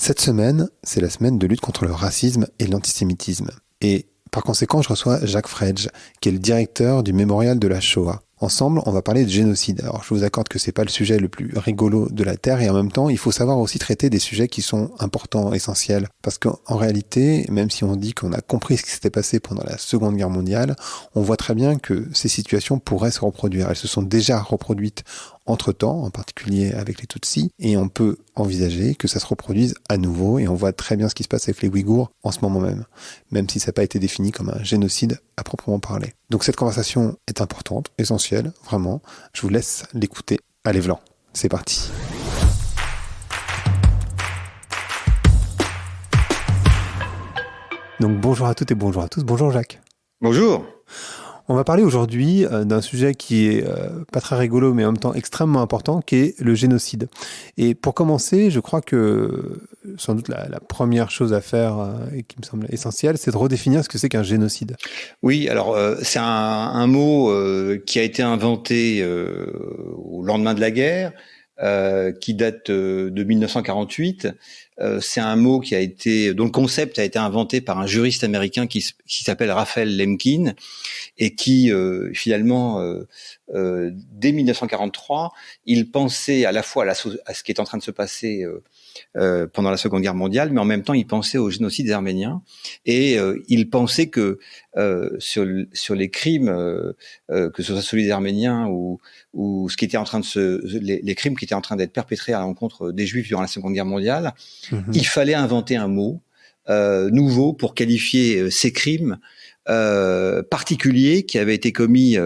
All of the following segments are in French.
Cette semaine, c'est la semaine de lutte contre le racisme et l'antisémitisme. Et par conséquent, je reçois Jacques Fredge, qui est le directeur du Mémorial de la Shoah. Ensemble, on va parler de génocide. Alors, je vous accorde que c'est pas le sujet le plus rigolo de la Terre, et en même temps, il faut savoir aussi traiter des sujets qui sont importants, essentiels. Parce qu'en réalité, même si on dit qu'on a compris ce qui s'était passé pendant la Seconde Guerre mondiale, on voit très bien que ces situations pourraient se reproduire. Elles se sont déjà reproduites entre-temps, en particulier avec les Tutsis, et on peut envisager que ça se reproduise à nouveau, et on voit très bien ce qui se passe avec les Ouïghours en ce moment même si ça n'a pas été défini comme un génocide à proprement parler. Donc cette conversation est importante, essentielle, vraiment. Je vous laisse l'écouter. Allez, Vlan, c'est parti. Donc bonjour à toutes et bonjour à tous. Bonjour Jacques. Bonjour. On va parler aujourd'hui d'un sujet qui est pas très rigolo, mais en même temps extrêmement important, qui est le génocide. Et pour commencer, je crois que sans doute la première chose à faire et qui me semble essentielle, c'est de redéfinir ce que c'est qu'un génocide. Oui, alors c'est un mot qui a été inventé au lendemain de la guerre, qui date de 1948. C'est un mot dont le concept a été inventé par un juriste américain qui s'appelle Raphaël Lemkin et qui finalement dès 1943 il pensait à la fois à ce qui est en train de se passer pendant la Seconde Guerre mondiale, mais en même temps il pensait au génocide des Arméniens et il pensait que sur les crimes, que ce soit celui des Arméniens ou ce qui était en train les crimes qui étaient en train d'être perpétrés à l'encontre des Juifs durant la Seconde Guerre mondiale, il fallait inventer un mot nouveau pour qualifier ces crimes particuliers qui avaient été commis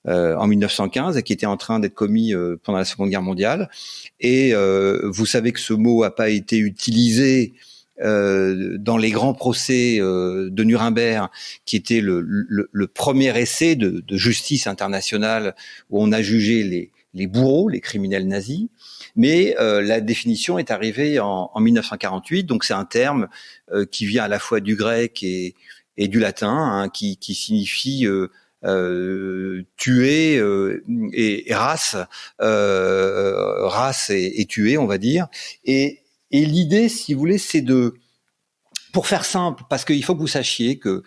en 1915 et qui étaient en train d'être commis pendant la Seconde Guerre mondiale. Et vous savez que ce mot n'a pas été utilisé dans les grands procès de Nuremberg, qui était le premier essai de justice internationale où on a jugé les bourreaux, les criminels nazis. Mais la définition est arrivée en 1948, donc c'est un terme qui vient à la fois du grec et du latin, hein, qui signifie tuer et race, race et tuer, on va dire. Et l'idée, si vous voulez, c'est pour faire simple, parce qu'il faut que vous sachiez que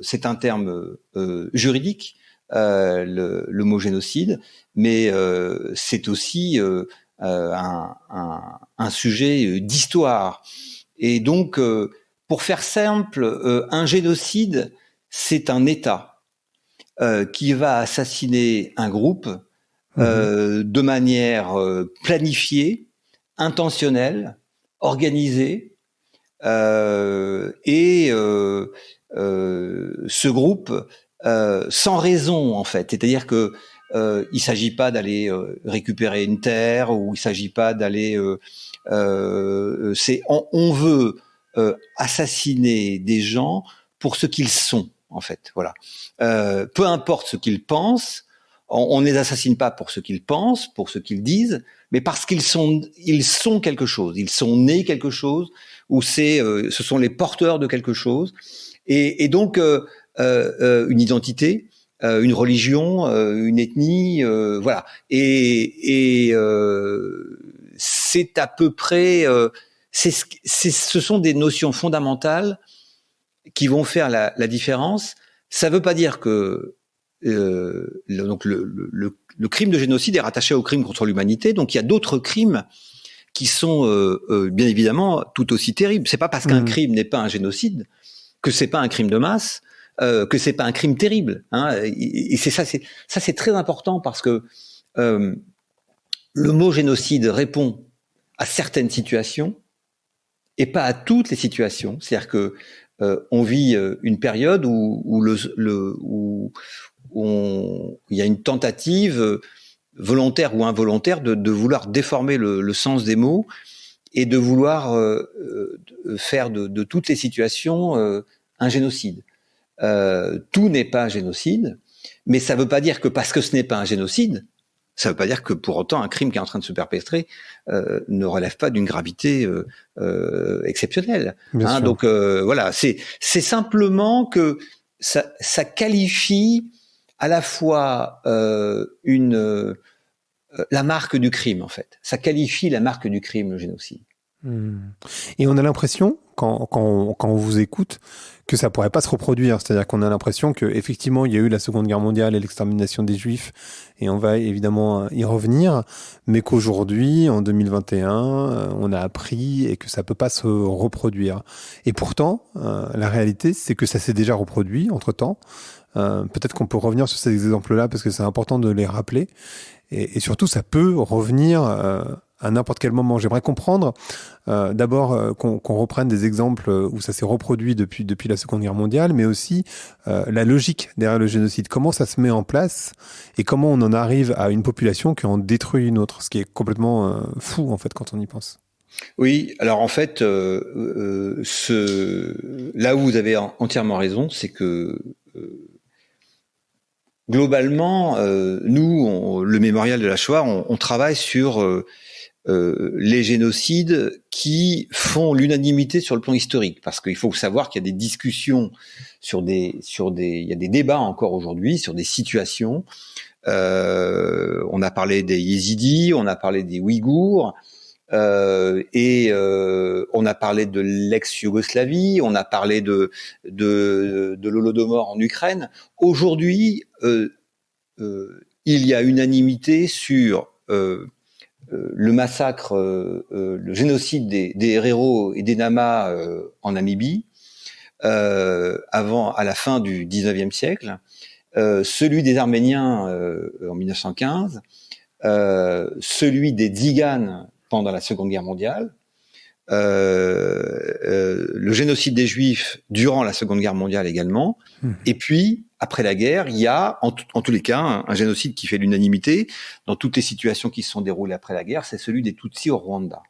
c'est un terme juridique, le mot génocide, mais c'est aussi un sujet d'histoire. Et donc, pour faire simple, un génocide, c'est un État qui va assassiner un groupe de manière planifiée, intentionnelle, organisée, et ce groupe sans raison en fait, c'est-à-dire que il s'agit pas d'aller récupérer une terre, ou il s'agit pas d'aller on veut assassiner des gens pour ce qu'ils sont en fait, voilà. Peu importe ce qu'ils pensent, on ne les assassine pas pour ce qu'ils pensent, pour ce qu'ils disent, mais parce qu'ils sont quelque chose, ils sont nés quelque chose, ou ce sont les porteurs de quelque chose, et donc une identité, une religion, une ethnie, voilà. Et c'est à peu près, ce sont des notions fondamentales qui vont faire la différence. Ça ne veut pas dire que donc le crime de génocide est rattaché au crime contre l'humanité. Donc il y a d'autres crimes qui sont bien évidemment tout aussi terribles. C'est pas parce qu'un crime n'est pas un génocide que c'est pas un crime de masse, que c'est pas un crime terrible. Hein. Et c'est ça, c'est très important, parce que le mot génocide répond à certaines situations et pas à toutes les situations. C'est-à-dire que on vit une période où il y a une tentative volontaire ou involontaire de vouloir déformer le sens des mots et de vouloir faire de toutes les situations un génocide. Tout n'est pas un génocide, mais ça ne veut pas dire que parce que ce n'est pas un génocide, ça ne veut pas dire que pour autant un crime qui est en train de se perpétrer ne relève pas d'une gravité exceptionnelle. Hein, donc voilà, c'est simplement que ça qualifie à la fois la marque du crime, en fait. Ça qualifie la marque du crime, le génocide. Hmm. Et on a l'impression, quand on vous écoute, que ça pourrait pas se reproduire. C'est-à-dire qu'on a l'impression que effectivement il y a eu la Seconde Guerre mondiale et l'extermination des Juifs, et on va évidemment y revenir, mais qu'aujourd'hui, en 2021, on a appris et que ça peut pas se reproduire. Et pourtant, la réalité, c'est que ça s'est déjà reproduit entre-temps. Peut-être qu'on peut revenir sur ces exemples-là parce que c'est important de les rappeler. Et surtout, ça peut revenir à n'importe quel moment. J'aimerais comprendre d'abord qu'on reprenne des exemples où ça s'est reproduit depuis la Seconde Guerre mondiale, mais aussi la logique derrière le génocide. Comment ça se met en place et comment on en arrive à une population qui en détruit une autre, ce qui est complètement fou en fait quand on y pense. Oui, alors en fait, là où vous avez entièrement raison, c'est que globalement, nous, le mémorial de la Shoah, on travaille sur les génocides qui font l'unanimité sur le plan historique, parce qu'il faut savoir qu'il y a des discussions il y a des débats encore aujourd'hui sur des situations. On a parlé des Yézidis, on a parlé des Ouïghours, on a parlé de l'ex-Yougoslavie, on a parlé de l'Holodomor en Ukraine. Aujourd'hui, il y a unanimité sur le massacre, le génocide des Herero et des Nama en Namibie, à la fin du 19e siècle, celui des Arméniens en 1915, celui des Tziganes pendant la Seconde Guerre mondiale, le génocide des Juifs durant la Seconde Guerre mondiale également, et puis après la guerre, il y a en tous les cas un génocide qui fait l'unanimité dans toutes les situations qui se sont déroulées après la guerre, c'est celui des Tutsis au Rwanda.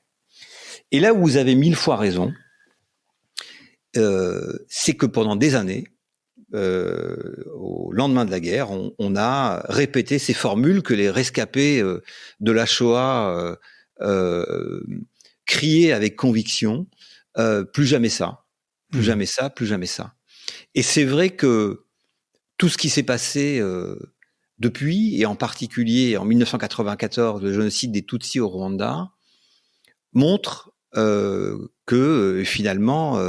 Et là où vous avez 1000 fois raison, c'est que pendant des années, au lendemain de la guerre, on a répété ces formules que les rescapés de la Shoah criaient avec conviction, plus jamais ça, plus jamais ça, plus jamais ça. Et c'est vrai que tout ce qui s'est passé depuis, et en particulier en 1994, le génocide des Tutsis au Rwanda, montre que finalement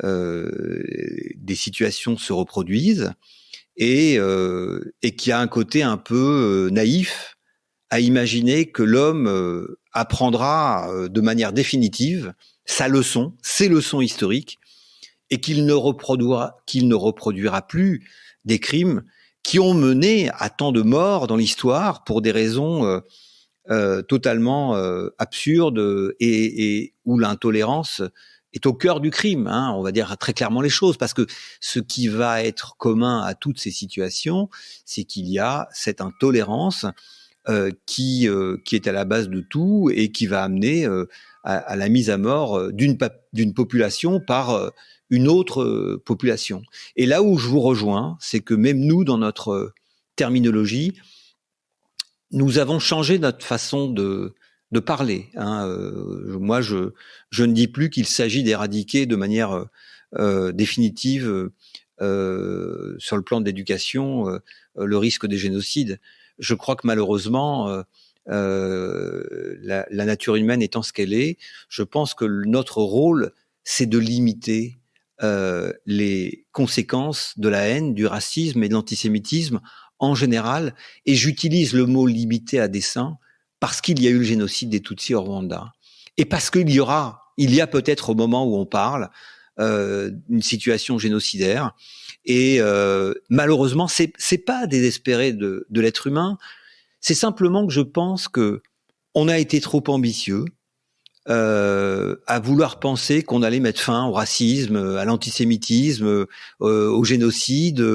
des situations se reproduisent et qu'il y a un côté un peu naïf à imaginer que l'homme apprendra de manière définitive ses leçons historiques, et qu'il ne reproduira plus des crimes qui ont mené à tant de morts dans l'histoire pour des raisons totalement absurdes et où l'intolérance est au cœur du crime, hein, on va dire très clairement les choses, parce que ce qui va être commun à toutes ces situations, c'est qu'il y a cette intolérance qui est à la base de tout et qui va amener à la mise à mort d'une population par une autre population. Et là où je vous rejoins, c'est que même nous, dans notre terminologie, nous avons changé notre façon de parler. Hein. Moi, je ne dis plus qu'il s'agit d'éradiquer de manière définitive sur le plan de l'éducation le risque des génocides. Je crois que malheureusement, la nature humaine étant ce qu'elle est, je pense que notre rôle, c'est de limiter les conséquences de la haine, du racisme et de l'antisémitisme en général, et j'utilise le mot limité à dessein parce qu'il y a eu le génocide des Tutsis au Rwanda, et parce qu'il y a peut-être au moment où on parle une situation génocidaire, et malheureusement c'est pas désespéré de l'être humain, c'est simplement que je pense que on a été trop ambitieux à vouloir penser qu'on allait mettre fin au racisme, à l'antisémitisme, au génocide,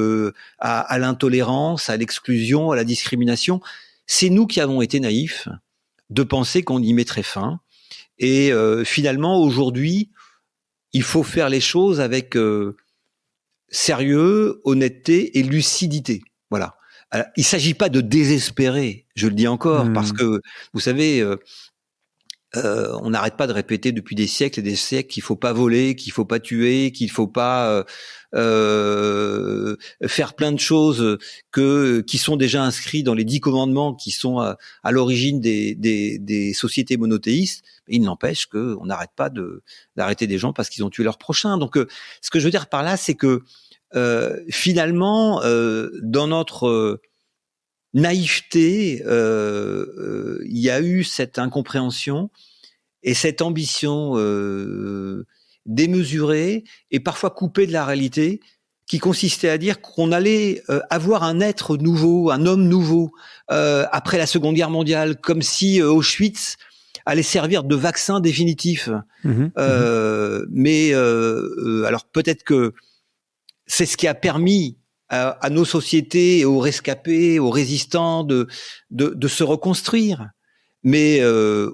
à l'intolérance, à l'exclusion, à la discrimination. C'est nous qui avons été naïfs de penser qu'on y mettrait fin. Et finalement, aujourd'hui, il faut faire les choses avec sérieux, honnêteté et lucidité. Voilà. Il ne s'agit pas de désespérer, je le dis encore, parce que, vous savez, on n'arrête pas de répéter depuis des siècles et des siècles qu'il faut pas voler, qu'il faut pas tuer, qu'il faut pas faire plein de choses qui sont déjà inscrits dans les 10 commandements qui sont à l'origine des sociétés monothéistes. Il n'empêche qu'on n'arrête pas d'arrêter des gens parce qu'ils ont tué leur prochain. Donc, ce que je veux dire par là, c'est que finalement, dans notre naïveté, il y a eu cette incompréhension et cette ambition démesurée et parfois coupée de la réalité, qui consistait à dire qu'on allait avoir un être nouveau, un homme nouveau, après la Seconde Guerre mondiale, comme si Auschwitz allait servir de vaccin définitif. Mais alors peut-être que c'est ce qui a permis à nos sociétés, aux rescapés, aux résistants de se reconstruire. Mais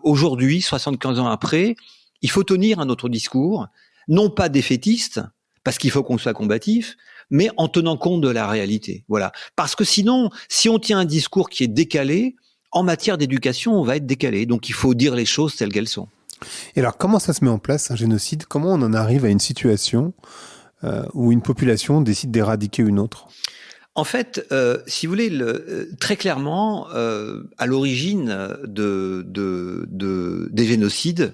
aujourd'hui, 75 ans après, il faut tenir un autre discours, non pas défaitiste, parce qu'il faut qu'on soit combatif, mais en tenant compte de la réalité. Voilà. Parce que sinon, si on tient un discours qui est décalé, en matière d'éducation, on va être décalé. Donc il faut dire les choses telles qu'elles sont. Et alors, comment ça se met en place, un génocide? Comment on en arrive à une situation où une population décide d'éradiquer une autre? En fait, si vous voulez, très clairement, à l'origine des génocides,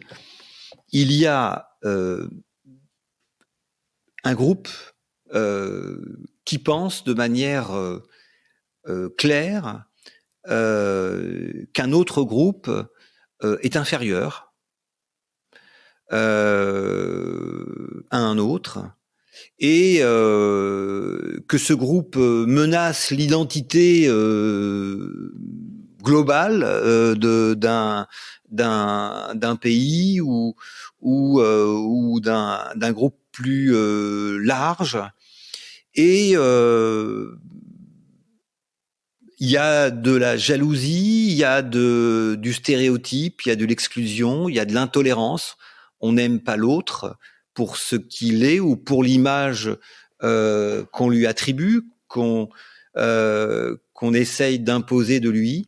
il y a un groupe qui pense de manière claire qu'un autre groupe est inférieur à un autre, et que ce groupe menace l'identité globale d'un pays ou d'un groupe plus large. Et il y a de la jalousie, il y a du stéréotype, il y a de l'exclusion, il y a de l'intolérance. On n'aime pas l'autre pour ce qu'il est ou pour l'image qu'on lui attribue, qu'on essaye d'imposer de lui.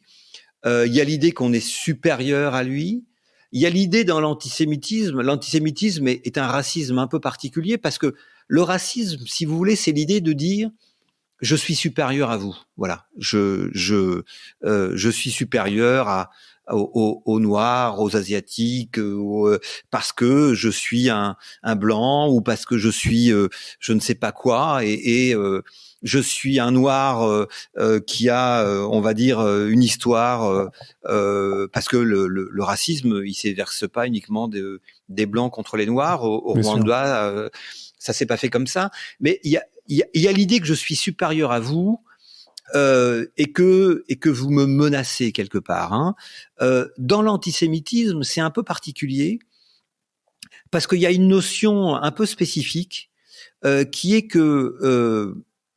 Il y a l'idée qu'on est supérieur à lui. Il y a l'idée dans l'antisémitisme. L'antisémitisme est un racisme un peu particulier parce que le racisme, si vous voulez, c'est l'idée de dire je suis supérieur à vous. Voilà, je suis supérieur aux Noirs, aux Asiatiques, parce que je suis un blanc ou parce que je suis je ne sais pas quoi et je suis un Noir qui a, on va dire, une histoire, parce que le racisme, il s'exerce pas uniquement des Blancs contre les Noirs. Au Rwanda, ça s'est pas fait comme ça. Mais il y a l'idée que je suis supérieur à vous. Et que vous me menacez quelque part. Hein. Dans l'antisémitisme, c'est un peu particulier parce qu'il y a une notion un peu spécifique qui est que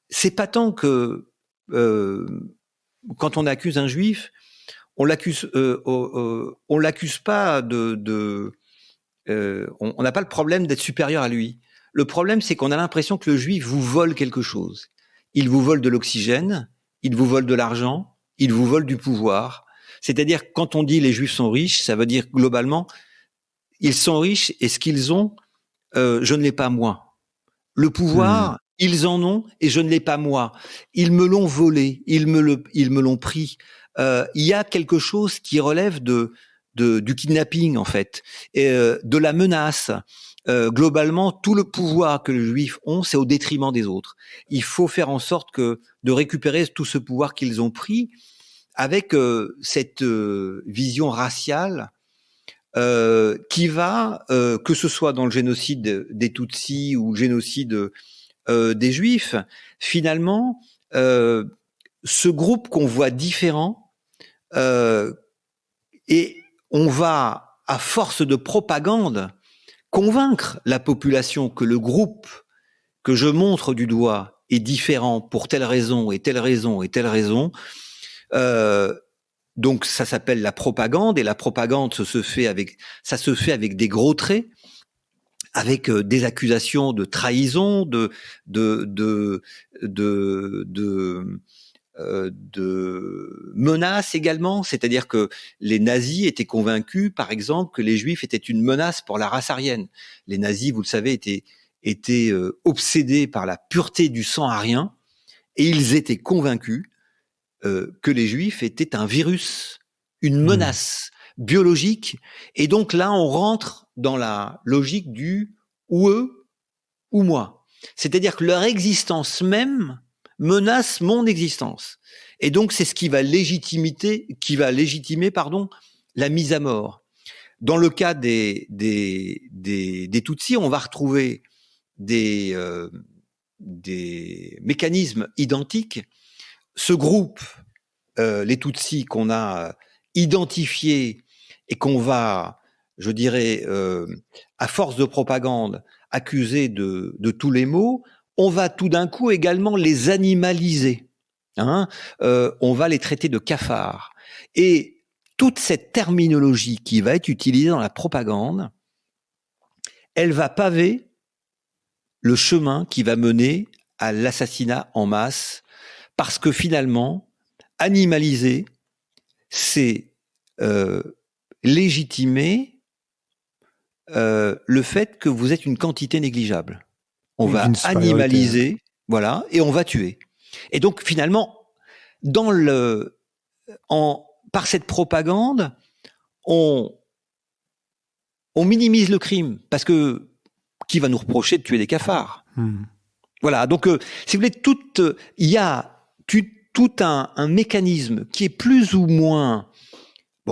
c'est pas tant que quand on accuse un juif, on l'accuse pas on n'a pas le problème d'être supérieur à lui. Le problème, c'est qu'on a l'impression que le juif vous vole quelque chose. Il vous vole de l'oxygène. Il vous vole de l'argent, il vous vole du pouvoir. C'est-à-dire, quand on dit les Juifs sont riches, ça veut dire globalement, ils sont riches et ce qu'ils ont, je ne l'ai pas moi. Le pouvoir, ils en ont et je ne l'ai pas moi. Ils me l'ont volé, ils me l'ont pris. Il y a quelque chose qui relève du kidnapping en fait, et de la menace. Globalement, tout le pouvoir que les Juifs ont, c'est au détriment des autres. Il faut faire en sorte de récupérer tout ce pouvoir qu'ils ont pris avec cette vision raciale qui va, que ce soit dans le génocide des Tutsis ou le génocide des Juifs, finalement, ce groupe qu'on voit différent, et on va, à force de propagande, convaincre la population que le groupe que je montre du doigt est différent pour telle raison et telle raison et telle raison. Donc ça s'appelle la propagande, et la propagande ça se fait avec des gros traits, avec des accusations de trahison, de menace également, c'est-à-dire que les nazis étaient convaincus, par exemple, que les juifs étaient une menace pour la race aryenne. Les nazis, vous le savez, étaient obsédés par la pureté du sang aryen, et ils étaient convaincus que les juifs étaient un virus, une menace biologique, et donc là on rentre dans la logique du ou eux ou moi. C'est-à-dire que leur existence même menace mon existence. Et donc c'est ce qui va légitimer, la mise à mort. Dans le cas des Tutsis, on va retrouver des mécanismes identiques. Ce groupe, les Tutsis qu'on a identifiés et qu'on va, je dirais, à force de propagande, accuser de tous les maux, on va tout d'un coup également les animaliser. On va les traiter de cafards. Et toute cette terminologie qui va être utilisée dans la propagande, elle va paver le chemin qui va mener à l'assassinat en masse, parce que finalement, animaliser, c'est légitimer le fait que vous êtes une quantité négligeable. On va animaliser, voilà, et on va tuer. Et donc finalement, par cette propagande, on minimise le crime, parce que qui va nous reprocher de tuer des cafards? Voilà, donc si vous voulez, il y a tout un mécanisme qui est plus ou moins,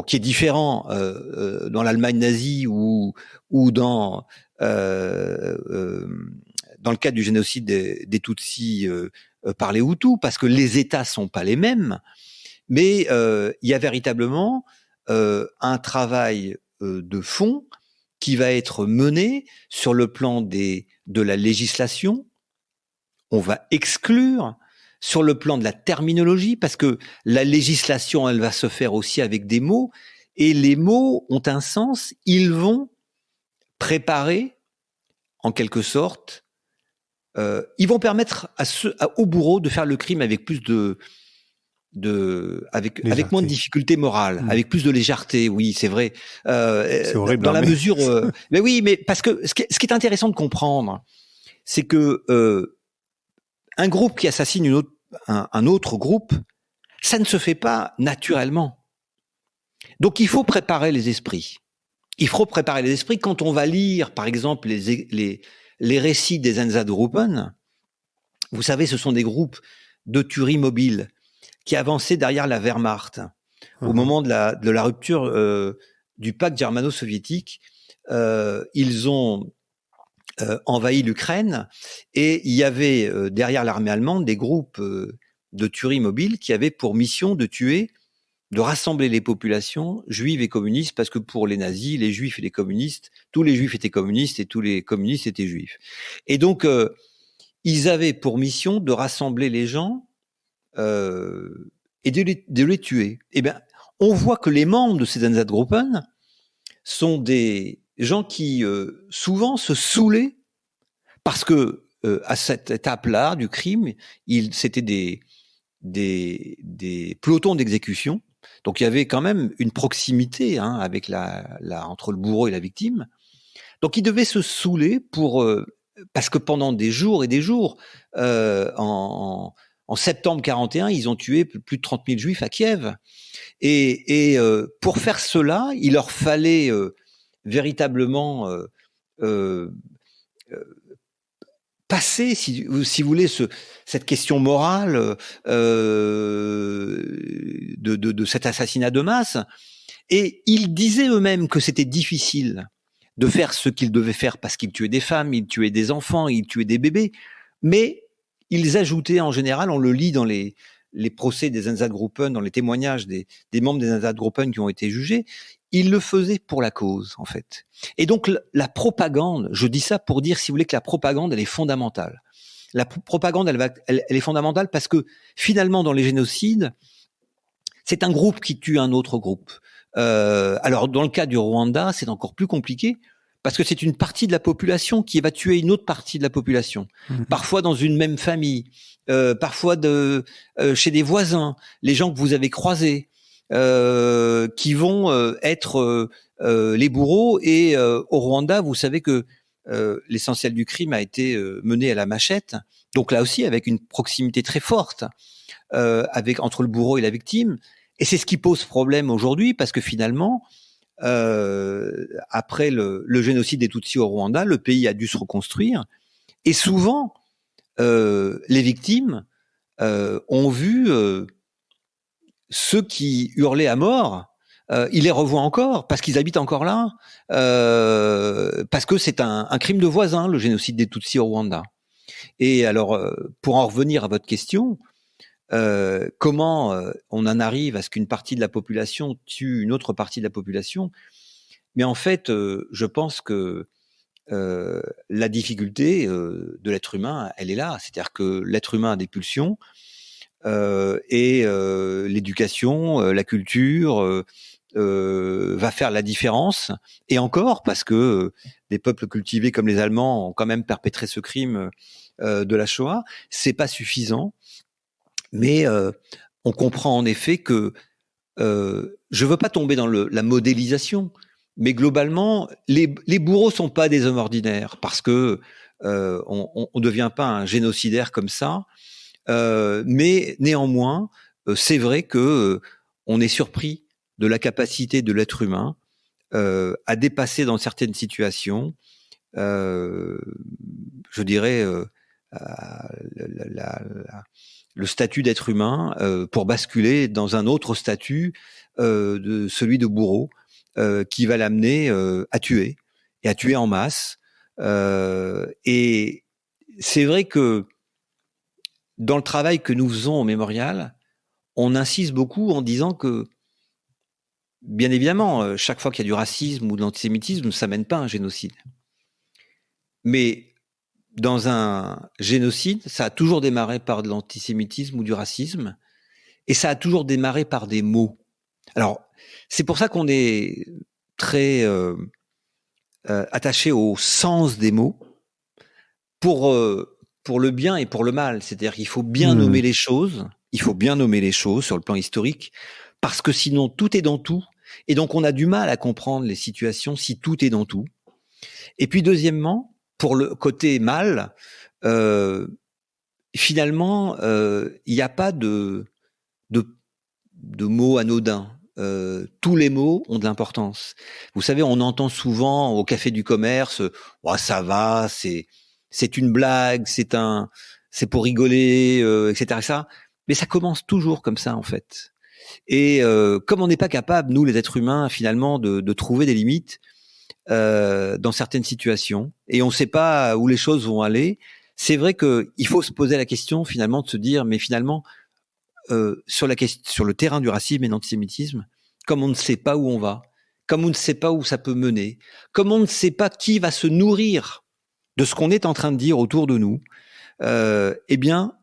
qui est différent dans l'Allemagne nazie ou dans le cadre du génocide des Tutsis par les Hutus, parce que les États sont pas les mêmes, mais il y a véritablement un travail de fond qui va être mené sur le plan de la législation. On va exclure sur le plan de la terminologie, parce que la législation, elle va se faire aussi avec des mots, et les mots ont un sens, ils vont préparer, en quelque sorte, ils vont permettre au bourreau de faire le crime avec plus avec moins de difficultés morales, avec plus de légèreté, oui, c'est vrai. C'est horrible, dans la mesure, mais oui, mais parce que ce qui est intéressant de comprendre, c'est que un groupe qui assassine un autre groupe, ça ne se fait pas naturellement. Donc il faut préparer les esprits. Il faut préparer les esprits quand on va lire, par exemple, les récits des Einsatzgruppen. Vous savez, ce sont des groupes de tuerie mobile qui avançaient derrière la Wehrmacht au moment de la rupture du pacte germano-soviétique. Ils ont envahi l'Ukraine, et il y avait derrière l'armée allemande des groupes de tuerie mobile qui avaient pour mission de rassembler les populations juives et communistes, parce que pour les nazis, les juifs et les communistes, tous les juifs étaient communistes et tous les communistes étaient juifs. Et donc, ils avaient pour mission de rassembler les gens et de les tuer. Eh bien, on voit que les membres de ces Einsatzgruppen sont des gens qui souvent se saoulaient, parce que à cette étape-là du crime, c'était des pelotons d'exécution. Donc il y avait quand même une proximité avec entre le bourreau et la victime. Donc ils devaient se saouler parce que pendant des jours et des jours, en septembre 41, ils ont tué plus de 30 000 juifs à Kiev. Et pour faire cela, il leur fallait véritablement passer, si vous voulez, cette question morale de cet assassinat de masse. Et ils disaient eux-mêmes que c'était difficile de faire ce qu'ils devaient faire, parce qu'ils tuaient des femmes, ils tuaient des enfants, ils tuaient des bébés. Mais ils ajoutaient, en général, on le lit dans les procès des Einsatzgruppen, dans les témoignages des membres des Einsatzgruppen qui ont été jugés, ils le faisaient pour la cause, en fait. Et donc, la propagande, je dis ça pour dire, si vous voulez, que la propagande, elle est fondamentale. La propagande, elle est fondamentale parce que, finalement, dans les génocides, c'est un groupe qui tue un autre groupe. Alors, dans le cas du Rwanda, c'est encore plus compliqué, parce que c'est une partie de la population qui va tuer une autre partie de la population. Parfois dans une même famille, parfois chez des voisins, les gens que vous avez croisés, qui vont être les bourreaux. Et au Rwanda, vous savez que l'essentiel du crime a été mené à la machette. Donc là aussi, avec une proximité très forte entre le bourreau et la victime. Et c'est ce qui pose problème aujourd'hui, parce que finalement, après le génocide des Tutsis au Rwanda, le pays a dû se reconstruire. Et souvent, les victimes ont vu ceux qui hurlaient à mort, ils les revoient encore, parce qu'ils habitent encore là, parce que c'est un crime de voisin, le génocide des Tutsis au Rwanda. Et alors, pour en revenir à votre question, comment on en arrive à ce qu'une partie de la population tue une autre partie de la population? Mais en fait, je pense que la difficulté de l'être humain, elle est là. C'est-à-dire que l'être humain a des pulsions, et l'éducation, la culture va faire la différence. Et encore, parce que des peuples cultivés comme les Allemands ont quand même perpétré ce crime de la Shoah, c'est pas suffisant. Mais on comprend en effet que je veux pas tomber dans la modélisation, mais globalement, les bourreaux sont pas des hommes ordinaires, parce que on devient pas un génocidaire comme ça. Mais néanmoins, c'est vrai que on est surpris de la capacité de l'être humain à dépasser dans certaines situations, je dirais, le statut d'être humain pour basculer dans un autre statut, de celui de bourreau, qui va l'amener à tuer, et à tuer en masse. Et c'est vrai que dans le travail que nous faisons au Mémorial, on insiste beaucoup en disant que, bien évidemment, chaque fois qu'il y a du racisme ou de l'antisémitisme, ça mène pas à un génocide. Mais dans un génocide, ça a toujours démarré par de l'antisémitisme ou du racisme, et ça a toujours démarré par des mots. Alors, c'est pour ça qu'on est très attaché au sens des mots, pour le bien et pour le mal. C'est-à-dire qu'il faut bien nommer les choses, il faut bien nommer les choses sur le plan historique, parce que sinon tout est dans tout, et donc on a du mal à comprendre les situations si tout est dans tout. Et puis deuxièmement, pour le côté mal, finalement, il n'y a pas de mots anodins. Tous les mots ont de l'importance. Vous savez, on entend souvent au café du commerce, oh, ça va, c'est une blague, c'est pour rigoler, etc., etc. Mais ça commence toujours comme ça, en fait. Et comme on n'est pas capable, nous les êtres humains, finalement, de trouver des limites dans certaines situations, et on ne sait pas où les choses vont aller, c'est vrai qu'il faut se poser la question, finalement, de se dire, mais finalement, sur le terrain du racisme et de l'antisémitisme, comme on ne sait pas où on va, comme on ne sait pas où ça peut mener, comme on ne sait pas qui va se nourrir de ce qu'on est en train de dire autour de nous, eh bien,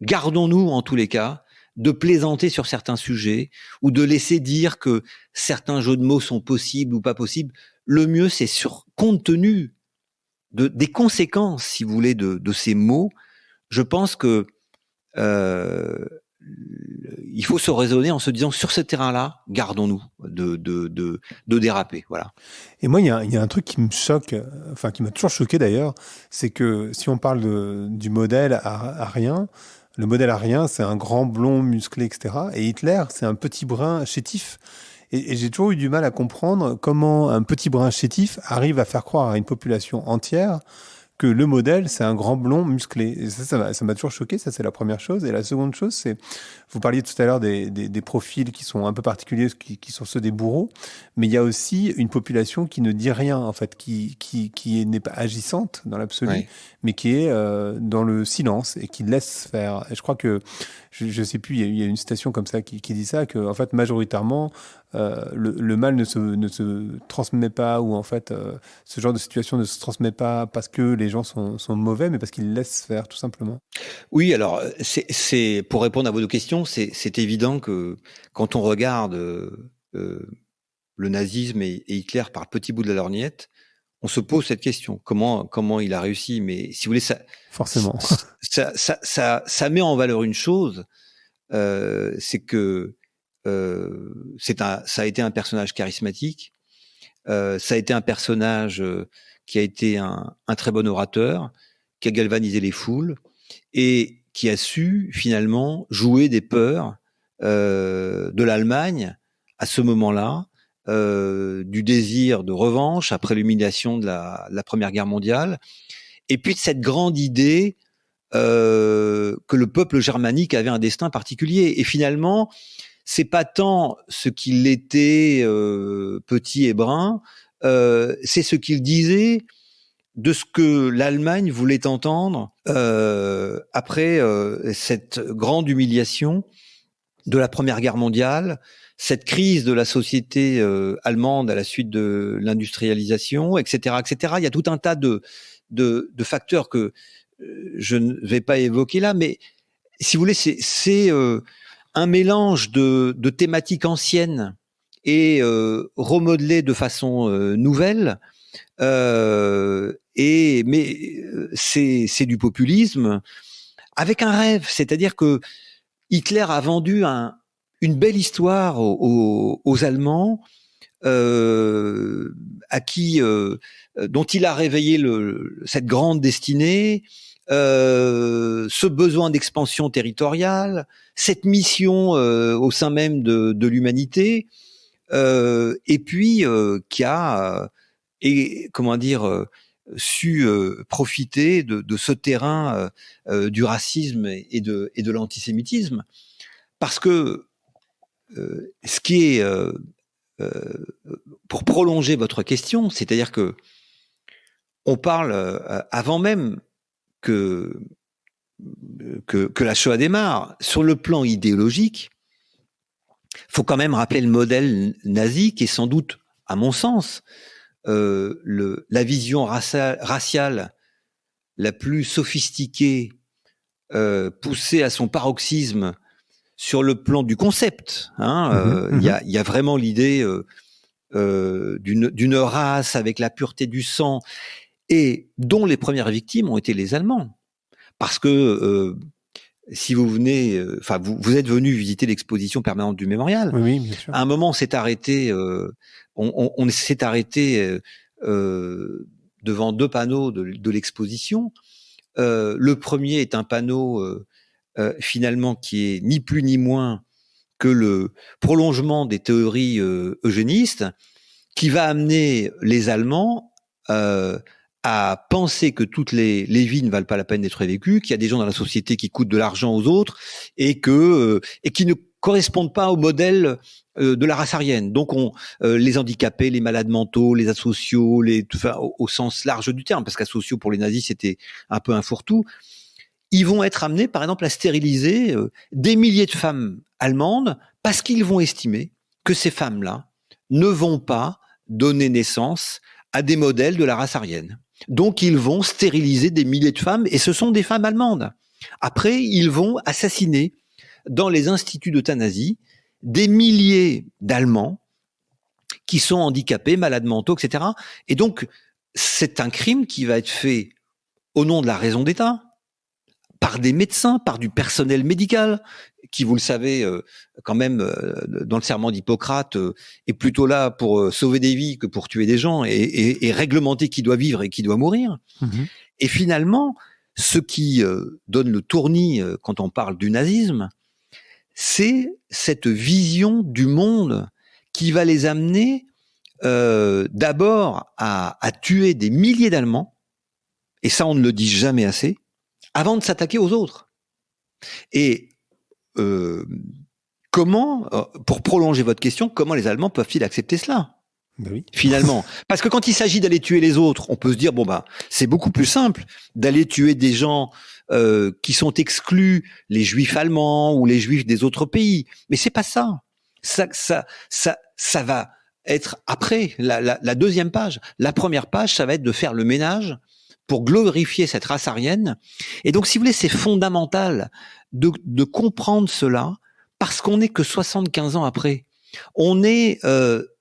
gardons-nous en tous les cas de plaisanter sur certains sujets, ou de laisser dire que certains jeux de mots sont possibles ou pas possibles. Le mieux, c'est compte tenu des conséquences, si vous voulez, de ces mots. Je pense que il faut se raisonner en se disant, sur ce terrain-là, gardons-nous de déraper. Voilà. Et moi, il y a un truc qui me choque, enfin qui m'a toujours choqué d'ailleurs, c'est que si on parle du modèle arien, le modèle arien, c'est un grand blond musclé, etc. Et Hitler, c'est un petit brun chétif. Et j'ai toujours eu du mal à comprendre comment un petit brun chétif arrive à faire croire à une population entière que le modèle, c'est un grand blond musclé. Et ça m'a toujours choqué, ça c'est la première chose. Et la seconde chose, c'est, vous parliez tout à l'heure des profils qui sont un peu particuliers, qui sont ceux des bourreaux, mais il y a aussi une population qui ne dit rien, en fait, qui n'est pas agissante dans l'absolu, oui, mais qui est dans le silence et qui laisse faire. Et je crois que, je sais plus, il y a une citation comme ça qui dit ça, que en fait, majoritairement, le mal ne se transmet pas, ou en fait ce genre de situation ne se transmet pas parce que les gens sont mauvais, mais parce qu'ils laissent faire, tout simplement. Oui, alors c'est pour répondre à vos deux questions, c'est évident que quand on regarde le nazisme et Hitler par le petit bout de la lorgnette, on se pose cette question. Comment il a réussi? Mais si vous voulez, forcément, ça met en valeur une chose, c'est que ça a été un personnage charismatique. Ça a été un personnage qui a été un très bon orateur, qui a galvanisé les foules et qui a su finalement jouer des peurs de l'Allemagne à ce moment-là, du désir de revanche après l'humiliation de la Première Guerre mondiale, et puis de cette grande idée que le peuple germanique avait un destin particulier. Et finalement, c'est pas tant ce qu'il était petit et brun, c'est ce qu'il disait de ce que l'Allemagne voulait entendre après cette grande humiliation de la Première Guerre mondiale, cette crise de la société allemande à la suite de l'industrialisation, etc., etc. Il y a tout un tas de facteurs que je ne vais pas évoquer là, mais si vous voulez, c'est un mélange de thématiques anciennes et remodelées de façon nouvelle. Mais c'est du populisme avec un rêve, c'est-à-dire que Hitler a vendu une belle histoire aux Allemands, à qui dont il a réveillé cette grande destinée, ce besoin d'expansion territoriale, cette mission au sein même de l'humanité, et puis qui a su profiter de ce terrain du racisme et de l'antisémitisme, parce que ce qui est pour prolonger votre question, c'est-à-dire que on parle avant même que la Shoah démarre. Sur le plan idéologique, faut quand même rappeler le modèle nazi qui est sans doute, à mon sens, la vision raciale la plus sophistiquée, poussée à son paroxysme sur le plan du concept. Il y a vraiment l'idée d'une race avec la pureté du sang, et dont les premières victimes ont été les Allemands. Parce que si vous venez, vous êtes venu visiter l'exposition permanente du Mémorial. Oui, bien sûr. À un moment, on s'est arrêté, on s'est arrêté devant deux panneaux de l'exposition. Le premier est un panneau finalement qui est ni plus ni moins que le prolongement des théories eugénistes, qui va amener les Allemands à penser que toutes les vies ne valent pas la peine d'être vécues, qu'il y a des gens dans la société qui coûtent de l'argent aux autres et qui ne correspondent pas au modèle de la race aryenne. Donc les handicapés, les malades mentaux, les asociaux, au sens large du terme, parce qu'asociaux pour les nazis c'était un peu un fourre-tout, ils vont être amenés par exemple à stériliser des milliers de femmes allemandes parce qu'ils vont estimer que ces femmes-là ne vont pas donner naissance à des modèles de la race aryenne. Donc ils vont stériliser des milliers de femmes, et ce sont des femmes allemandes. Après, ils vont assassiner dans les instituts d'euthanasie des milliers d'Allemands qui sont handicapés, malades mentaux, etc. Et donc, c'est un crime qui va être fait au nom de la raison d'État, par des médecins, par du personnel médical, qui, vous le savez, quand même, dans le serment d'Hippocrate, est plutôt là pour sauver des vies que pour tuer des gens et réglementer qui doit vivre et qui doit mourir. Et finalement, ce qui donne le tournis quand on parle du nazisme, c'est cette vision du monde qui va les amener d'abord à tuer des milliers d'Allemands, et ça on ne le dit jamais assez, avant de s'attaquer aux autres. Et comment, pour prolonger votre question, comment les Allemands peuvent-ils accepter cela ? Ben oui. Finalement, parce que quand il s'agit d'aller tuer les autres, on peut se dire c'est beaucoup plus simple d'aller tuer des gens qui sont exclus, les Juifs allemands ou les Juifs des autres pays. Mais c'est pas ça. Ça va être après la deuxième page. La première page, ça va être de faire le ménage pour glorifier cette race aryenne. Et donc, si vous voulez, c'est fondamental de comprendre cela, parce qu'on n'est que 75 ans après. On est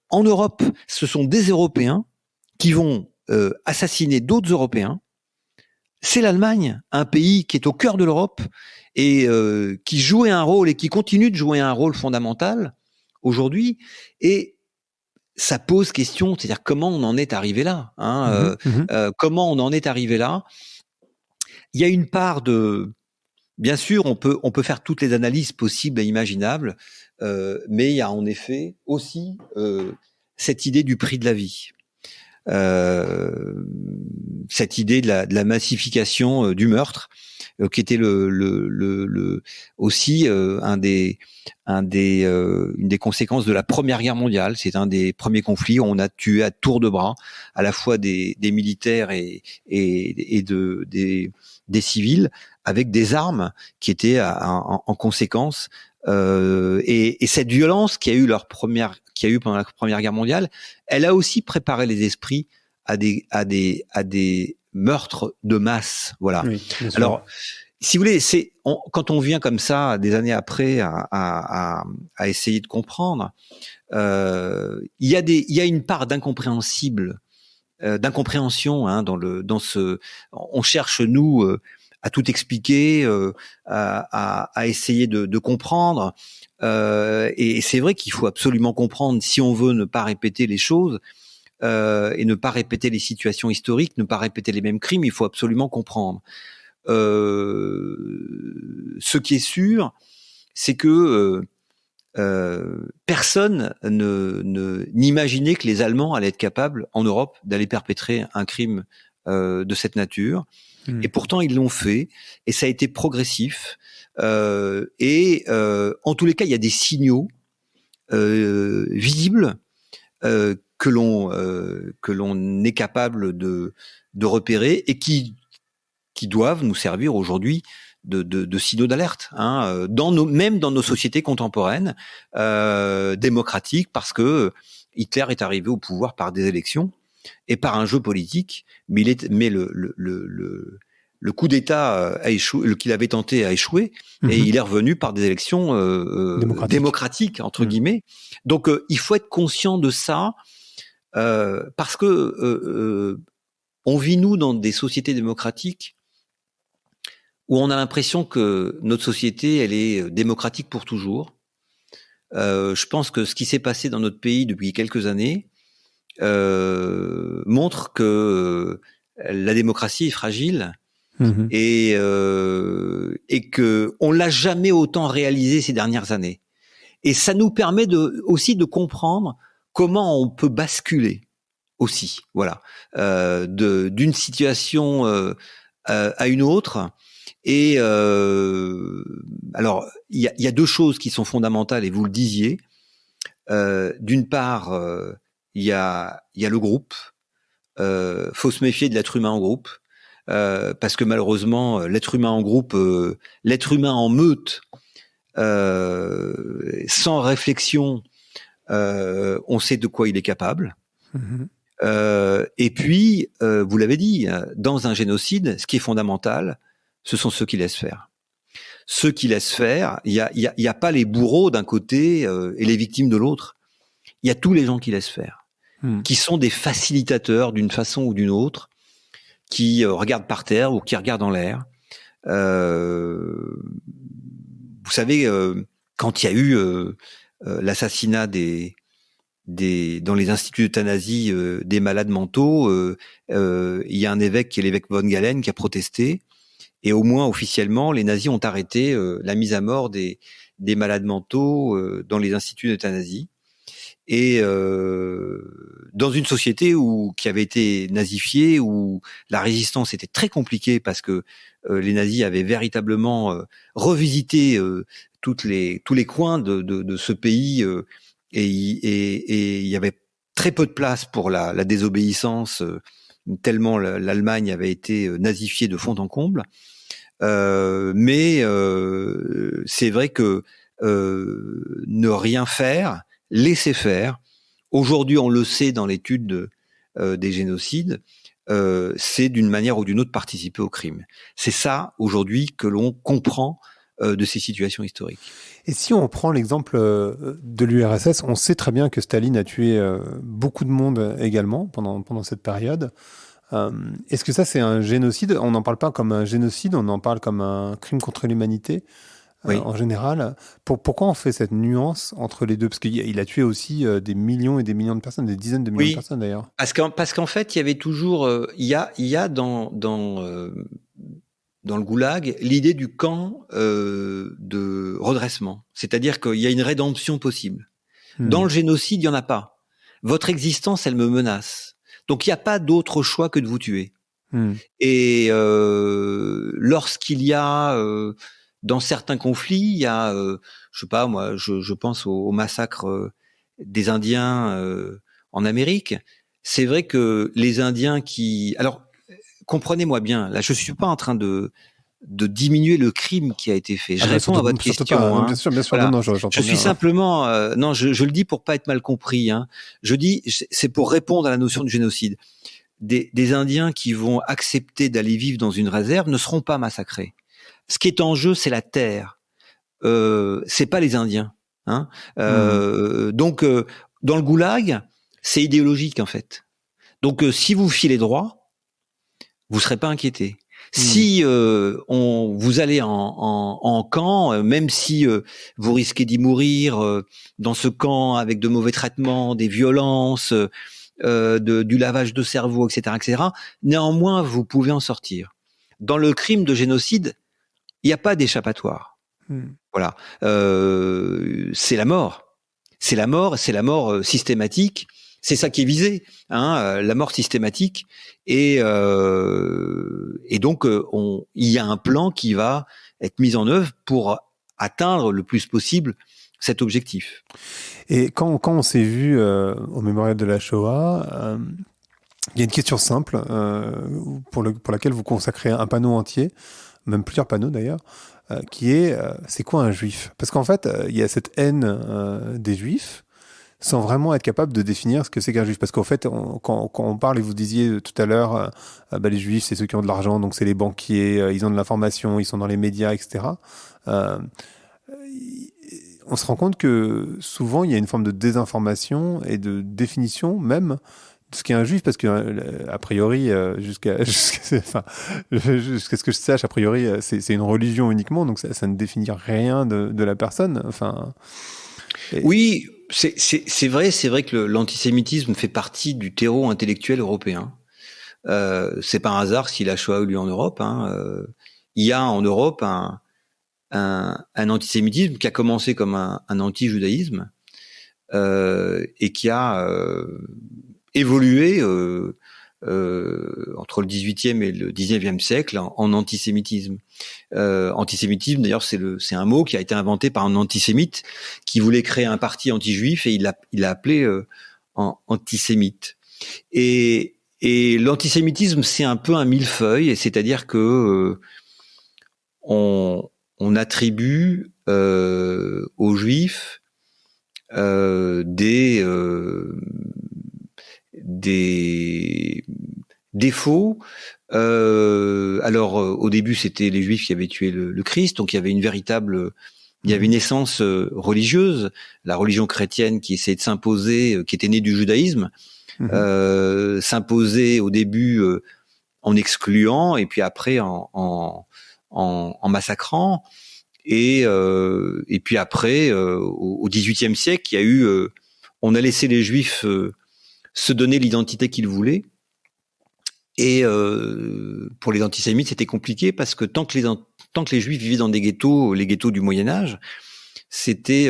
en Europe, ce sont des Européens qui vont assassiné d'autres Européens, c'est l'Allemagne, un pays qui est au cœur de l'Europe et qui jouait un rôle et qui continue de jouer un rôle fondamental aujourd'hui. Et ça pose question, c'est-à-dire comment on en est arrivé là, comment on en est arrivé là. Il y a une part de, bien sûr, on peut faire toutes les analyses possibles et imaginables, mais il y a en effet aussi cette idée du prix de la vie. Cette idée de la massification du meurtre, qui était aussi une des conséquences de la Première Guerre mondiale. C'est un des premiers conflits où on a tué à tour de bras à la fois des militaires et des civils avec des armes qui étaient en conséquence. Et cette violence qui a eu pendant la Première Guerre mondiale, elle a aussi préparé les esprits à des meurtres de masse. Voilà. Oui, alors, si vous voulez, quand on vient comme ça des années après à essayer de comprendre, il y a une part d'incompréhension dans ce. On cherche nous à tout expliquer, à essayer de comprendre. Et c'est vrai qu'il faut absolument comprendre si on veut ne pas répéter les choses et ne pas répéter les situations historiques, ne pas répéter les mêmes crimes. Il faut absolument comprendre. Ce qui est sûr, c'est que personne n'imaginait que les Allemands allaient être capables en Europe d'aller perpétrer un crime de cette nature. Et pourtant, ils l'ont fait, et ça a été progressif. En tous les cas, il y a des signaux visibles que l'on est capable de repérer et qui doivent nous servir aujourd'hui de signaux d'alerte, même dans nos sociétés contemporaines démocratiques, parce que Hitler est arrivé au pouvoir par des élections et par un jeu politique, mais le coup d'État a échoué, qu'il avait tenté a échoué, et il est revenu par des élections démocratiques entre guillemets. Donc il faut être conscient de ça, parce que on vit nous dans des sociétés démocratiques où on a l'impression que notre société, elle est démocratique pour toujours. Je pense que ce qui s'est passé dans notre pays depuis quelques années montre que la démocratie est fragile et que on l'a jamais autant réalisé ces dernières années. Et ça nous permet aussi de comprendre comment on peut basculer aussi, voilà, d'une situation à une autre. Et alors, il y a deux choses qui sont fondamentales, et vous le disiez. D'une part, il y a le groupe. Faut se méfier de l'être humain en groupe, parce que malheureusement, l'être humain en groupe, l'être humain en meute, sans réflexion, on sait de quoi il est capable. Et puis, vous l'avez dit, dans un génocide, ce qui est fondamental, ce sont ceux qui laissent faire. Ceux qui laissent faire, il y a pas les bourreaux d'un côté et les victimes de l'autre. Il y a tous les gens qui laissent faire, qui sont des facilitateurs d'une façon ou d'une autre, qui regardent par terre ou qui regardent en l'air. Vous savez, quand il y a eu l'assassinat dans les instituts d'euthanasie des malades mentaux, il y a un évêque qui est l'évêque von Galen qui a protesté. Et au moins officiellement, les nazis ont arrêté la mise à mort des malades mentaux dans les instituts d'euthanasie. Et dans une société qui avait été nazifiée, où la résistance était très compliquée parce que les nazis avaient véritablement revisité tous les coins de ce pays, et il y avait très peu de place pour la désobéissance, tellement l'Allemagne avait été nazifiée de fond en comble. Mais c'est vrai que ne rien faire, laisser faire. Aujourd'hui, on le sait dans l'étude des génocides, c'est d'une manière ou d'une autre participer au crime. C'est ça aujourd'hui que l'on comprend de ces situations historiques. Et si on prend l'exemple de l'URSS, on sait très bien que Staline a tué beaucoup de monde également pendant cette période. Est-ce que ça, c'est un génocide? On n'en parle pas comme un génocide, on en parle comme un crime contre l'humanité Oui. en général. Pourquoi on fait cette nuance entre les deux? Parce qu'il a tué aussi des millions et des millions de personnes, des dizaines de millions de personnes d'ailleurs. Parce qu'en fait, il y avait toujours, il y a dans le goulag l'idée du camp de redressement. C'est-à-dire qu'il y a une rédemption possible. Dans le génocide, il n'y en a pas. Votre existence, elle me menace. Donc, il n'y a pas d'autre choix que de vous tuer. Et lorsqu'il y a, dans certains conflits, il y a, je sais pas moi, je pense au massacre des Indiens en Amérique. C'est vrai que les Indiens alors, comprenez-moi bien, là, je suis pas en train de diminuer le crime qui a été fait. Je réponds à votre question. Pas, hein. Bien sûr, voilà. non, je suis simplement, non, je le dis pour pas être mal compris. Hein. Je dis, c'est pour répondre à la notion de génocide. Des Indiens qui vont accepter d'aller vivre dans une réserve ne seront pas massacrés. Ce qui est en jeu, c'est la terre. C'est pas les Indiens. Hein. Donc, dans le goulag, c'est idéologique en fait. Donc, si vous filez droit, vous serez pas inquiété. Si vous allez en camp, même si vous risquez d'y mourir dans ce camp avec de mauvais traitements, des violences, du lavage de cerveau, etc., néanmoins, vous pouvez en sortir. Dans le crime de génocide, il n'y a pas d'échappatoire. Voilà, c'est la mort. C'est la mort systématique. C'est ça qui est visé, hein, la mort systématique. Et donc, il y a un plan qui va être mis en œuvre pour atteindre le plus possible cet objectif. Et quand on s'est vu au mémorial de la Shoah, il y a une question simple pour laquelle vous consacrez un panneau entier, même plusieurs panneaux d'ailleurs, qui est c'est quoi un juif? Parce qu'en fait, il y a cette haine des juifs sans vraiment être capable de définir ce que c'est qu'un juif. Parce qu'en fait, quand on parle, et vous disiez tout à l'heure, les juifs, c'est ceux qui ont de l'argent, donc c'est les banquiers, ils ont de l'information, ils sont dans les médias, etc. On se rend compte que souvent, il y a une forme de désinformation et de définition même de ce qu'est un juif, parce que a priori, jusqu'à ce que je sache, a priori, c'est une religion uniquement, donc ça ne définit rien de la personne. Enfin. Oui, c'est vrai que l'antisémitisme fait partie du terreau intellectuel européen. C'est pas un hasard si la Shoah a eu lieu en Europe. Hein. Il y a en Europe un antisémitisme qui a commencé comme un anti-judaïsme et qui a évolué entre le XVIIIe et le XIXe siècle en antisémitisme. Antisémitisme, d'ailleurs, c'est un mot qui a été inventé par un antisémite qui voulait créer un parti anti-juif et il l'a appelé antisémite. Et l'antisémitisme, c'est un peu un millefeuille, c'est-à-dire que on attribue aux juifs des défauts. Alors au début c'était les Juifs qui avaient tué le Christ, donc il y avait une essence religieuse, la religion chrétienne qui essayait de s'imposer, qui était née du judaïsme, s'imposer au début en excluant et puis après en massacrant. Et puis après, au XVIIIe siècle, il y a eu, on a laissé les Juifs se donner l'identité qu'ils voulaient. Et pour les antisémites, c'était compliqué parce que tant que les Juifs vivaient dans des ghettos, les ghettos du Moyen Âge, c'était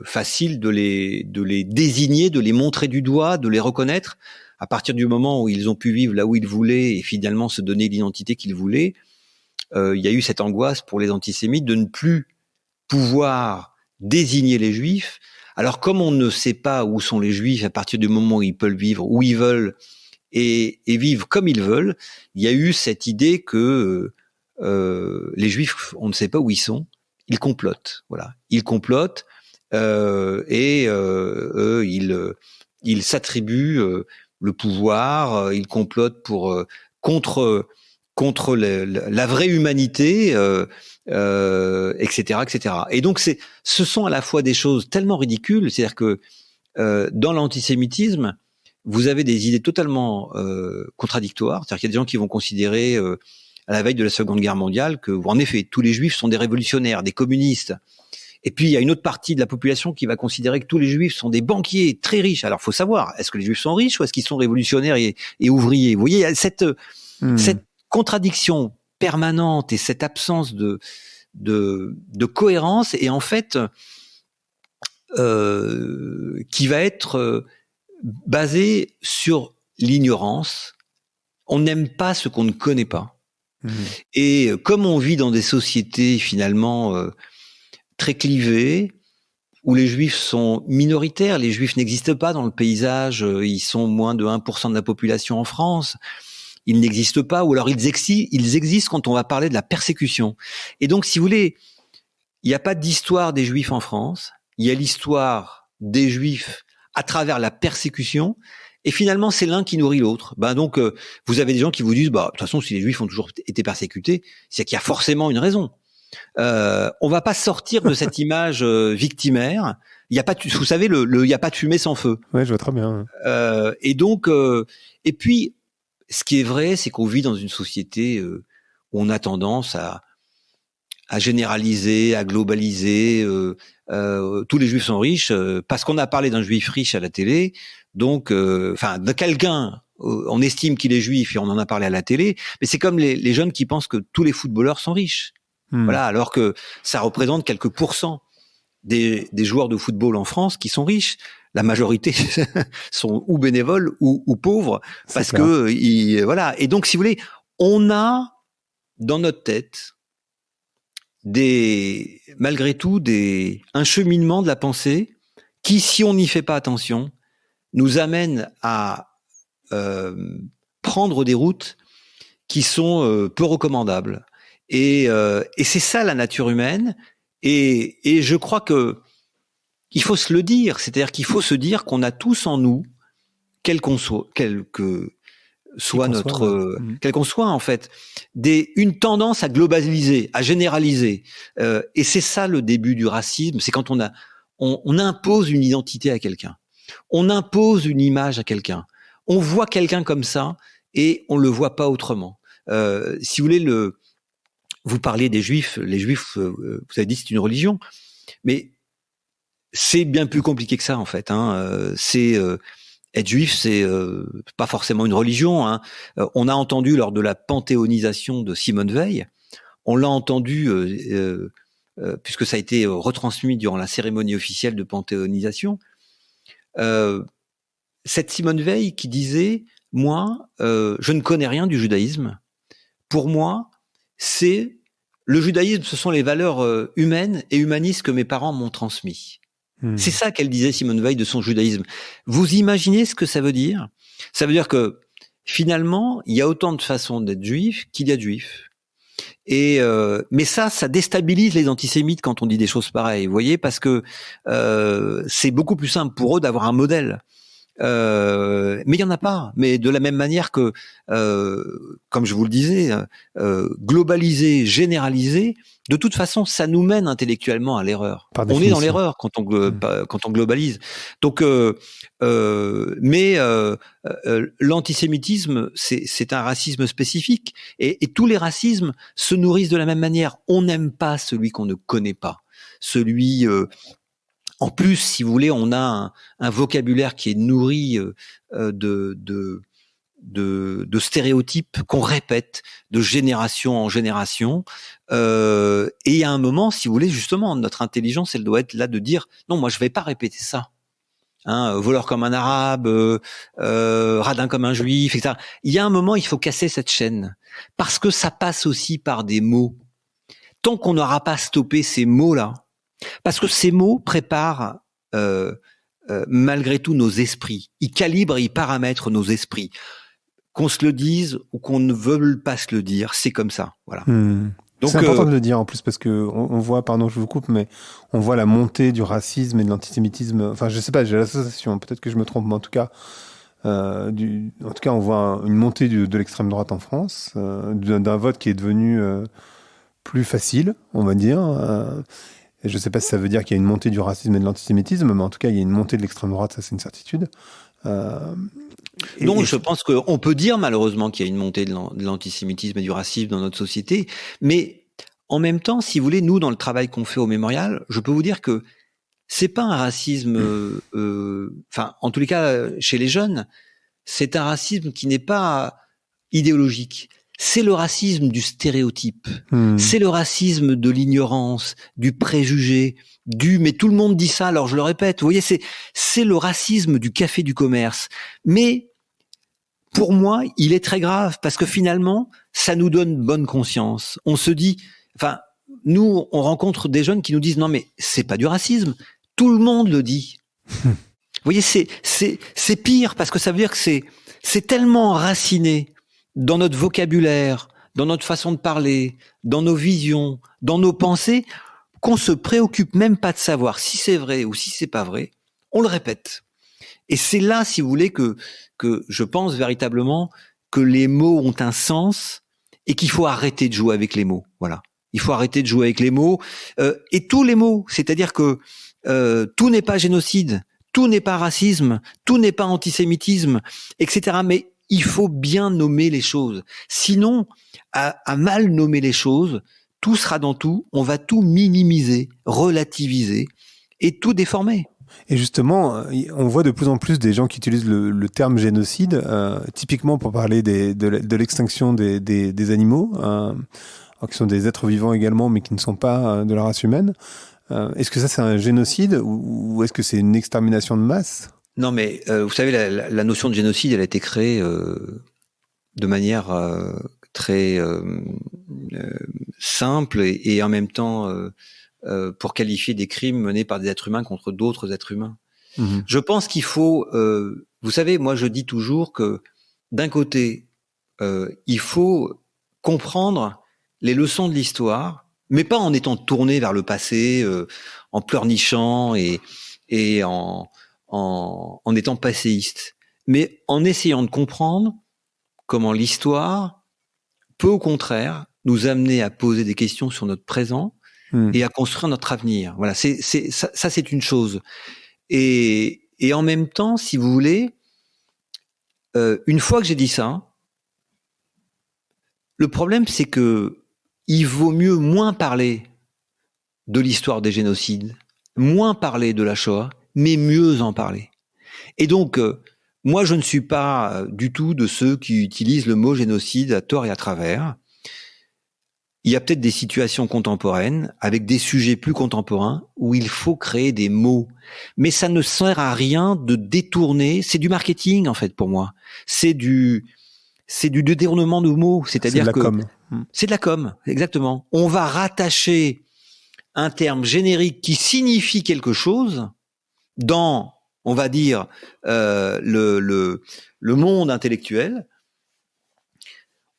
facile de les désigner, de les montrer du doigt, de les reconnaître. À partir du moment où ils ont pu vivre là où ils voulaient et finalement se donner l'identité qu'ils voulaient, il y a eu cette angoisse pour les antisémites de ne plus pouvoir désigner les Juifs. Alors comme on ne sait pas où sont les Juifs à partir du moment où ils peuvent vivre, où ils veulent et vivre comme ils veulent, il y a eu cette idée que les Juifs, on ne sait pas où ils sont, ils complotent. Voilà, ils complotent et eux, ils s'attribuent le pouvoir, ils complotent contre contre la vraie humanité, etc., etc. Et donc ce sont à la fois des choses tellement ridicules, c'est-à-dire que dans l'antisémitisme, vous avez des idées totalement contradictoires, c'est-à-dire qu'il y a des gens qui vont considérer à la veille de la Seconde Guerre mondiale que, en effet, tous les juifs sont des révolutionnaires, des communistes. Et puis, il y a une autre partie de la population qui va considérer que tous les juifs sont des banquiers très riches. Alors, faut savoir, est-ce que les juifs sont riches ou est-ce qu'ils sont révolutionnaires et ouvriers? Vous voyez, il y a cette contradiction permanente et cette absence de cohérence et en fait, qui va être basée sur l'ignorance. On n'aime pas ce qu'on ne connaît pas. Et comme on vit dans des sociétés finalement très clivées, où les juifs sont minoritaires, les juifs n'existent pas dans le paysage, ils sont moins de 1% de la population en France, ils n'existent pas, ou alors ils existent quand on va parler de la persécution. Et donc, si vous voulez, il n'y a pas d'histoire des juifs en France, il y a l'histoire des juifs à travers la persécution, et finalement, c'est l'un qui nourrit l'autre. Donc, vous avez des gens qui vous disent, de toute façon, si les Juifs ont toujours été persécutés, c'est qu'il y a forcément une raison. On va pas sortir de cette image victimaire. Il y a pas, vous savez, il y a pas de fumée sans feu. Ouais, je vois très bien. Et donc, et puis, ce qui est vrai, c'est qu'on vit dans une société où on a tendance à généraliser, à globaliser. Tous les Juifs sont riches parce qu'on a parlé d'un Juif riche à la télé. Donc, de quelqu'un, on estime qu'il est juif et on en a parlé à la télé, mais c'est comme les jeunes qui pensent que tous les footballeurs sont riches. Voilà, alors que ça représente quelques pourcents des joueurs de football en France qui sont riches. La majorité sont ou bénévoles ou pauvres parce que voilà. Et donc, si vous voulez, on a dans notre tête malgré tout un cheminement de la pensée qui, si on n'y fait pas attention, nous amène à prendre des routes qui sont peu recommandables. Et c'est ça la nature humaine. Et je crois que il faut se le dire, c'est-à-dire qu'il faut se dire qu'on a tous en nous, quel qu'on soit en fait, une tendance à globaliser, à généraliser. Et c'est ça le début du racisme, c'est quand on impose une identité à quelqu'un. On impose une image à quelqu'un. On voit quelqu'un comme ça et on le voit pas autrement. Si vous voulez, vous parlez des Juifs. Les Juifs, vous avez dit c'est une religion, mais c'est bien plus compliqué que ça en fait. Être juif, c'est pas forcément une religion. On a entendu lors de la panthéonisation de Simone Veil, on l'a entendu puisque ça a été retransmis durant la cérémonie officielle de panthéonisation. Cette Simone Veil qui disait, moi, je ne connais rien du judaïsme. Pour moi, le judaïsme, ce sont les valeurs humaines et humanistes que mes parents m'ont transmis. C'est ça qu'elle disait, Simone Veil, de son judaïsme. Vous imaginez ce que ça veut dire? Ça veut dire que finalement, il y a autant de façons d'être juif qu'il y a de juifs. Et mais ça déstabilise les antisémites quand on dit des choses pareilles, vous voyez, parce que c'est beaucoup plus simple pour eux d'avoir un modèle. Mais il y en a pas. Mais de la même manière que, comme je vous le disais, globaliser, généraliser, de toute façon, ça nous mène intellectuellement à l'erreur. On est dans l'erreur quand on globalise. Donc, mais l'antisémitisme, c'est un racisme spécifique, et tous les racismes se nourrissent de la même manière. On n'aime pas celui qu'on ne connaît pas, celui en plus, si vous voulez, on a un vocabulaire qui est nourri de stéréotypes qu'on répète de génération en génération. Et il y a un moment, si vous voulez, justement, notre intelligence, elle doit être là de dire non, moi je vais pas répéter ça. Voleur comme un arabe, radin comme un juif, etc. Il y a un moment, il faut casser cette chaîne parce que ça passe aussi par des mots. Tant qu'on n'aura pas stoppé ces mots-là, parce que ces mots préparent malgré tout nos esprits. Ils calibrent, ils paramètrent nos esprits. Qu'on se le dise ou qu'on ne veuille pas se le dire, c'est comme ça. Voilà. Donc, c'est important de le dire en plus parce que on voit, pardon, je vous coupe, mais on voit la montée du racisme et de l'antisémitisme. Enfin, je sais pas, j'ai l'association, peut-être que je me trompe, mais en tout cas, En tout cas, on voit une montée de l'extrême droite en France, d'un vote qui est devenu plus facile, on va dire. Et je ne sais pas si ça veut dire qu'il y a une montée du racisme et de l'antisémitisme, mais en tout cas, il y a une montée de l'extrême droite, ça c'est une certitude. Non, je pense qu'on peut dire malheureusement qu'il y a une montée de l'antisémitisme et du racisme dans notre société, mais en même temps, si vous voulez, nous, dans le travail qu'on fait au Mémorial, je peux vous dire que c'est pas un racisme, en tous les cas, chez les jeunes, c'est un racisme qui n'est pas idéologique. C'est le racisme du stéréotype. C'est le racisme de l'ignorance, du préjugé, mais tout le monde dit ça, alors je le répète. Vous voyez, c'est le racisme du café du commerce. Mais, pour moi, il est très grave parce que finalement, ça nous donne bonne conscience. On se dit, nous, on rencontre des jeunes qui nous disent, non, mais c'est pas du racisme. Tout le monde le dit. Vous voyez, c'est pire parce que ça veut dire que c'est tellement enraciné dans notre vocabulaire, dans notre façon de parler, dans nos visions, dans nos pensées, qu'on se préoccupe même pas de savoir si c'est vrai ou si c'est pas vrai. On le répète. Et c'est là, si vous voulez, que je pense véritablement que les mots ont un sens et qu'il faut arrêter de jouer avec les mots. Voilà. Il faut arrêter de jouer avec les mots et tous les mots. C'est-à-dire que tout n'est pas génocide, tout n'est pas racisme, tout n'est pas antisémitisme, etc. Mais il faut bien nommer les choses. Sinon, à mal nommer les choses, tout sera dans tout, on va tout minimiser, relativiser et tout déformer. Et justement, on voit de plus en plus des gens qui utilisent le terme génocide, typiquement pour parler de l'extinction des animaux, qui sont des êtres vivants également, mais qui ne sont pas de la race humaine. Est-ce que ça c'est un génocide ou est-ce que c'est une extermination de masse ? Non, mais vous savez, la notion de génocide, elle a été créée de manière très simple et en même temps pour qualifier des crimes menés par des êtres humains contre d'autres êtres humains. Mmh. Je pense qu'il faut, vous savez, moi je dis toujours que d'un côté, il faut comprendre les leçons de l'histoire, mais pas en étant tourné vers le passé, en pleurnichant et en étant passéiste, mais en essayant de comprendre comment l'histoire peut au contraire nous amener à poser des questions sur notre présent et à construire notre avenir. Voilà, ça c'est une chose. Et en même temps, si vous voulez, une fois que j'ai dit ça, le problème c'est que il vaut mieux moins parler de l'histoire des génocides, moins parler de la Shoah, mais mieux en parler. Et donc, moi, je ne suis pas du tout de ceux qui utilisent le mot génocide à tort et à travers. Il y a peut-être des situations contemporaines, avec des sujets plus contemporains, où il faut créer des mots. Mais ça ne sert à rien de détourner. C'est du marketing, en fait, pour moi. C'est du détournement de mots. C'est-à-dire que c'est de la com, exactement. On va rattacher un terme générique qui signifie quelque chose dans, on va dire, le monde intellectuel.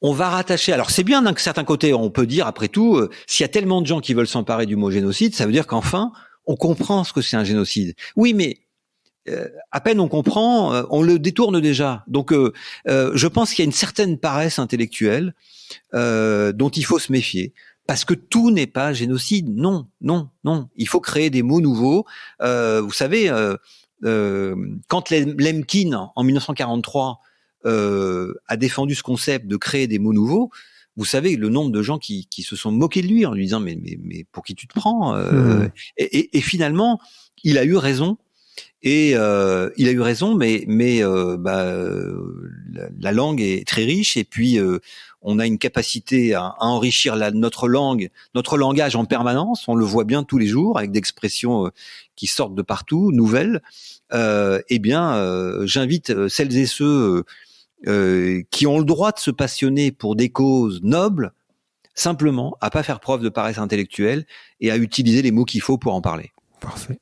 On va rattacher. Alors c'est bien d'un certain côté, on peut dire après tout, s'il y a tellement de gens qui veulent s'emparer du mot génocide, ça veut dire qu'enfin on comprend ce que c'est un génocide. Oui, mais à peine on comprend, on le détourne déjà. Donc je pense qu'il y a une certaine paresse intellectuelle dont il faut se méfier. Parce que tout n'est pas génocide. Non. Il faut créer des mots nouveaux. Vous savez, quand Lemkin, en 1943, a défendu ce concept de créer des mots nouveaux, vous savez le nombre de gens qui se sont moqués de lui en lui disant mais pour qui tu te prends et finalement, il a eu raison. Et il a eu raison, mais la langue est très riche et puis on a une capacité à enrichir notre langue, notre langage en permanence. On le voit bien tous les jours avec des expressions qui sortent de partout, nouvelles. J'invite celles et ceux qui ont le droit de se passionner pour des causes nobles, simplement à pas faire preuve de paresse intellectuelle et à utiliser les mots qu'il faut pour en parler. Parfait.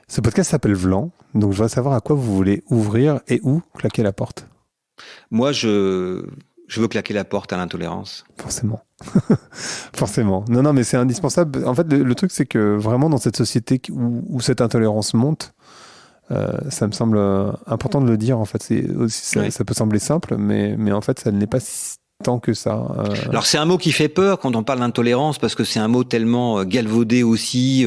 Ce podcast s'appelle Vlan, donc je voudrais savoir à quoi vous voulez ouvrir et où claquer la porte. Moi, je veux claquer la porte à l'intolérance. Forcément. Forcément. Non, mais c'est indispensable. En fait, le truc, c'est que vraiment, dans cette société où cette intolérance monte, Ça me semble important de le dire, en fait. Ça peut sembler simple, mais en fait, ça ne l'est pas tant que ça. Alors c'est un mot qui fait peur quand on parle d'intolérance, parce que c'est un mot tellement galvaudé aussi,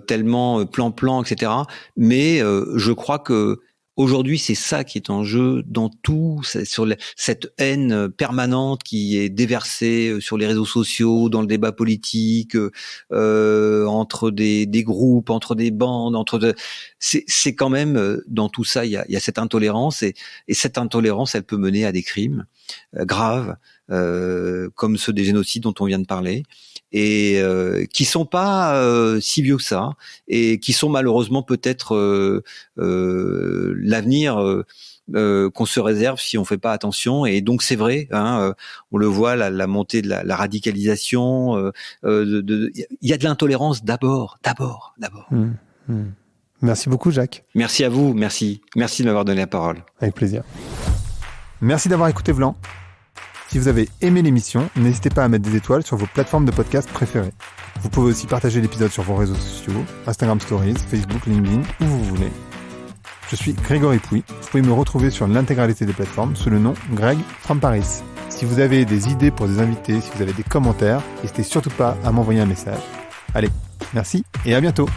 tellement plan-plan, etc. Mais je crois que aujourd'hui, c'est ça qui est en jeu dans tout, sur cette haine permanente qui est déversée sur les réseaux sociaux, dans le débat politique, entre des groupes, entre des bandes, c'est quand même dans tout ça, il y a cette intolérance, et cette intolérance, elle peut mener à des crimes graves, comme ceux des génocides dont on vient de parler, et qui sont pas si vieux que ça, et qui sont malheureusement peut-être l'avenir qu'on se réserve si on fait pas attention. Et donc c'est vrai, on le voit, la montée de la radicalisation, il y a de l'intolérance d'abord. Merci beaucoup, Jacques. Merci à vous, merci de m'avoir donné la parole. Avec plaisir. Merci d'avoir écouté Vlan. Si vous avez aimé l'émission, n'hésitez pas à mettre des étoiles sur vos plateformes de podcast préférées. Vous pouvez aussi partager l'épisode sur vos réseaux sociaux, Instagram Stories, Facebook, LinkedIn, où vous voulez. Je suis Grégory Pouy. Vous pouvez me retrouver sur l'intégralité des plateformes sous le nom Greg from Paris. Si vous avez des idées pour des invités, si vous avez des commentaires, n'hésitez surtout pas à m'envoyer un message. Allez, merci et à bientôt.